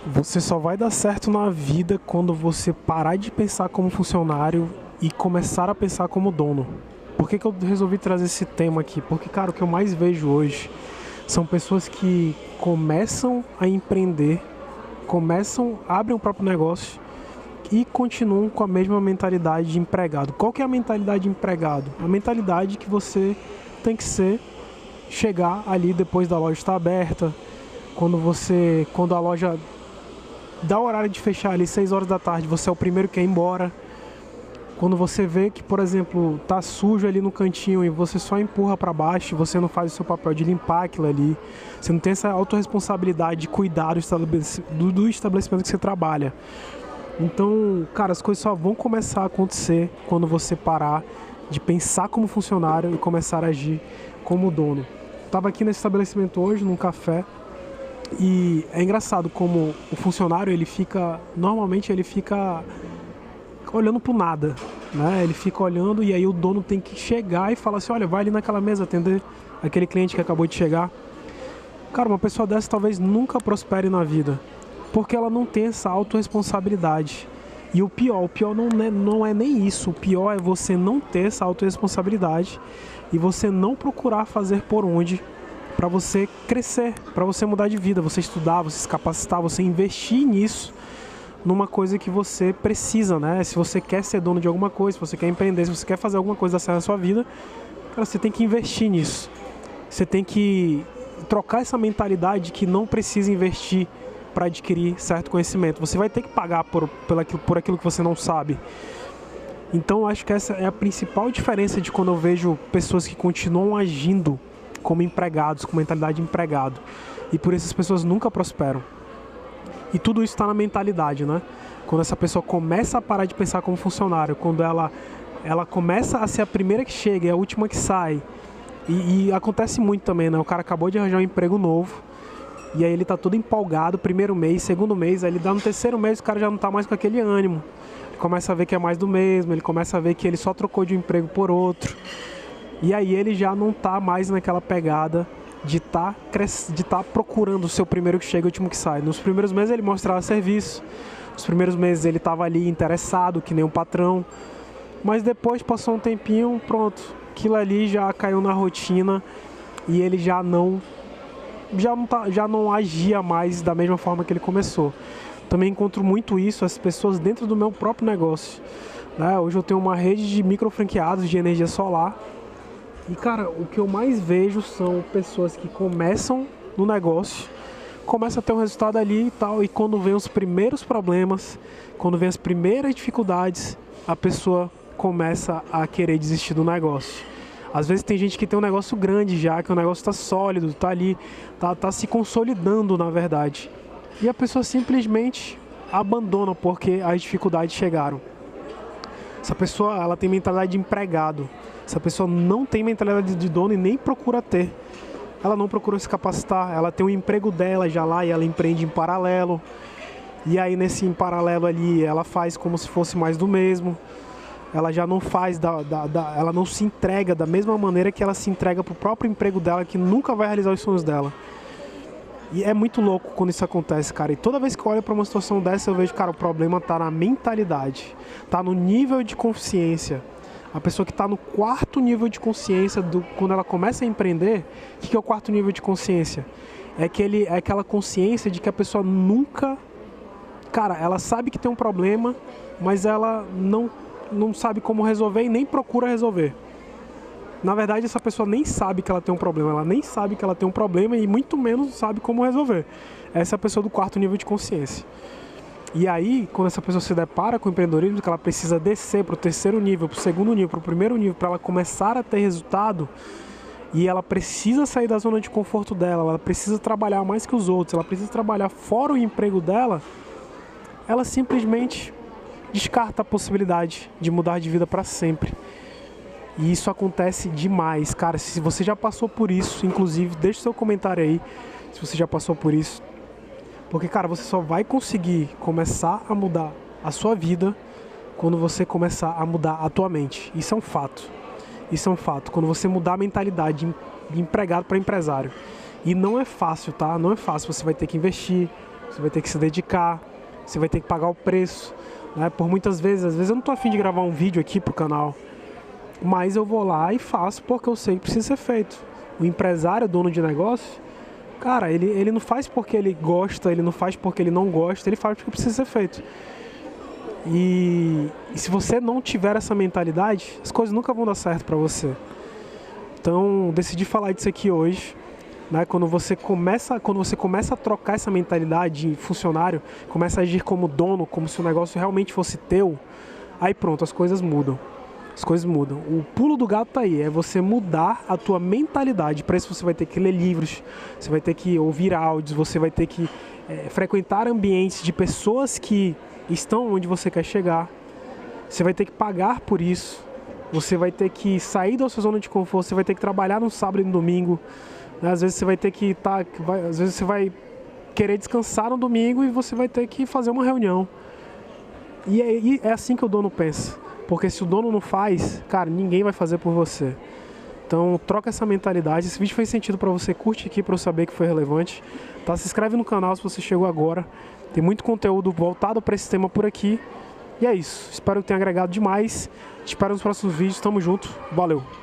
Você só vai dar certo na vida quando você parar de pensar como funcionário e começar a pensar como dono. Por que eu resolvi trazer esse tema aqui? Porque, cara, o que eu mais vejo hoje são pessoas que começam a empreender, abrem o próprio negócio e continuam com a mesma mentalidade de empregado. Qual que é a mentalidade de empregado? A mentalidade que você tem que ser, chegar ali depois da loja estar aberta, quando a loja dá o horário de fechar ali 6 horas da tarde, você é o primeiro que é embora. Quando você vê que, por exemplo, tá sujo ali no cantinho e você só empurra para baixo, você não faz o seu papel de limpar aquilo ali, você não tem essa autorresponsabilidade de cuidar do estabelecimento que você trabalha. Então, cara, as coisas só vão começar a acontecer quando você parar de pensar como funcionário e começar a agir como dono. Tava aqui nesse estabelecimento hoje, num café, e é engraçado como o funcionário, normalmente ele fica olhando pro nada, né? Ele fica olhando e aí o dono tem que chegar e falar assim, olha, vai ali naquela mesa atender aquele cliente que acabou de chegar. Cara, uma pessoa dessa talvez nunca prospere na vida, porque ela não tem essa autorresponsabilidade. E o pior não é nem isso, o pior é você não ter essa autorresponsabilidade e você não procurar fazer por onde para você crescer, para você mudar de vida, você estudar, você se capacitar, você investir nisso, numa coisa que você precisa, né? Se você quer ser dono de alguma coisa, se você quer empreender, se você quer fazer alguma coisa dar certo na sua vida, cara, você tem que investir nisso. Você tem que trocar essa mentalidade que não precisa investir para adquirir certo conhecimento. Você vai ter que pagar por aquilo que você não sabe. Então, acho que essa é a principal diferença de quando eu vejo pessoas que continuam agindo como empregados, com mentalidade de empregado. E por isso as pessoas nunca prosperam. E tudo isso está na mentalidade, né? Quando essa pessoa começa a parar de pensar como funcionário, quando ela começa a ser a primeira que chega e a última que sai. E acontece muito também, né? O cara acabou de arranjar um emprego novo, e aí ele tá todo empolgado, primeiro mês, segundo mês, aí ele dá no terceiro mês, o cara já não tá mais com aquele ânimo. Ele começa a ver que é mais do mesmo, ele começa a ver que ele só trocou de um emprego por outro. E aí ele já não tá mais naquela pegada de tá procurando o seu primeiro que chega e o último que sai. Nos primeiros meses ele mostrava serviço, nos primeiros meses ele estava ali interessado, que nem um patrão, mas depois passou um tempinho, pronto, aquilo ali já caiu na rotina e ele já não agia mais da mesma forma que ele começou. Também encontro muito isso, as pessoas dentro do meu próprio negócio, né? Hoje eu tenho uma rede de micro franqueados de energia solar. E, cara, o que eu mais vejo são pessoas que começam no negócio, começam a ter um resultado ali e tal, e quando vem os primeiros problemas, quando vem as primeiras dificuldades, a pessoa começa a querer desistir do negócio. Às vezes tem gente que tem um negócio grande já, que o negócio está sólido, está ali, tá se consolidando, na verdade. E a pessoa simplesmente abandona porque as dificuldades chegaram. Essa pessoa, ela tem mentalidade de empregado. Essa pessoa não tem mentalidade de dono e nem procura ter. Ela não procura se capacitar, ela tem um emprego dela já lá e ela empreende em paralelo. E aí nesse em paralelo ali, ela faz como se fosse mais do mesmo. Ela já não faz, ela não se entrega da mesma maneira que ela se entrega pro próprio emprego dela, que nunca vai realizar os sonhos dela. E é muito louco quando isso acontece, cara. E toda vez que eu olho pra uma situação dessa, eu vejo, cara, o problema tá na mentalidade. Tá no nível de consciência. A pessoa que está no quarto nível de consciência, quando ela começa a empreender, o que é o quarto nível de consciência? É aquela consciência de que a pessoa nunca... Cara, ela sabe que tem um problema, mas ela não sabe como resolver e nem procura resolver. Na verdade, essa pessoa nem sabe que ela tem um problema, ela nem sabe que ela tem um problema e muito menos sabe como resolver. Essa é a pessoa do quarto nível de consciência. E aí, quando essa pessoa se depara com o empreendedorismo, que ela precisa descer para o terceiro nível, para o segundo nível, para o primeiro nível, para ela começar a ter resultado, e ela precisa sair da zona de conforto dela, ela precisa trabalhar mais que os outros, ela precisa trabalhar fora o emprego dela, ela simplesmente descarta a possibilidade de mudar de vida para sempre. E isso acontece demais, cara. Se você já passou por isso, inclusive, deixe seu comentário aí, se você já passou por isso. Porque, cara, você só vai conseguir começar a mudar a sua vida quando você começar a mudar a tua mente. Isso é um fato. Isso é um fato. Quando você mudar a mentalidade de empregado para empresário. E não é fácil, tá? Não é fácil. Você vai ter que investir, você vai ter que se dedicar, você vai ter que pagar o preço, né? Por muitas vezes, às vezes eu não tô afim de gravar um vídeo aqui pro canal, mas eu vou lá e faço porque eu sei que precisa ser feito. O empresário, dono de negócio, cara, ele não faz porque ele gosta, ele não faz porque ele não gosta, ele faz porque precisa ser feito. E se você não tiver essa mentalidade, as coisas nunca vão dar certo pra você. Então, decidi falar disso aqui hoje, né? Quando você começa a trocar essa mentalidade de funcionário, começa a agir como dono, como se o negócio realmente fosse teu, aí pronto, as coisas mudam. As coisas mudam. O pulo do gato tá aí, é você mudar a tua mentalidade. Para isso você vai ter que ler livros, você vai ter que ouvir áudios, você vai ter que frequentar ambientes de pessoas que estão onde você quer chegar. Você vai ter que pagar por isso. Você vai ter que sair da sua zona de conforto, você vai ter que trabalhar no sábado e no domingo. Às vezes você vai ter que às vezes você vai querer descansar no domingo e você vai ter que fazer uma reunião. E é assim que o dono pensa. Porque se o dono não faz, cara, ninguém vai fazer por você. Então, troca essa mentalidade. Esse vídeo fez sentido pra você, curte aqui pra eu saber que foi relevante. Tá? Se inscreve no canal se você chegou agora. Tem muito conteúdo voltado pra esse tema por aqui. E é isso. Espero que tenha agregado demais. Te espero nos próximos vídeos. Tamo junto. Valeu!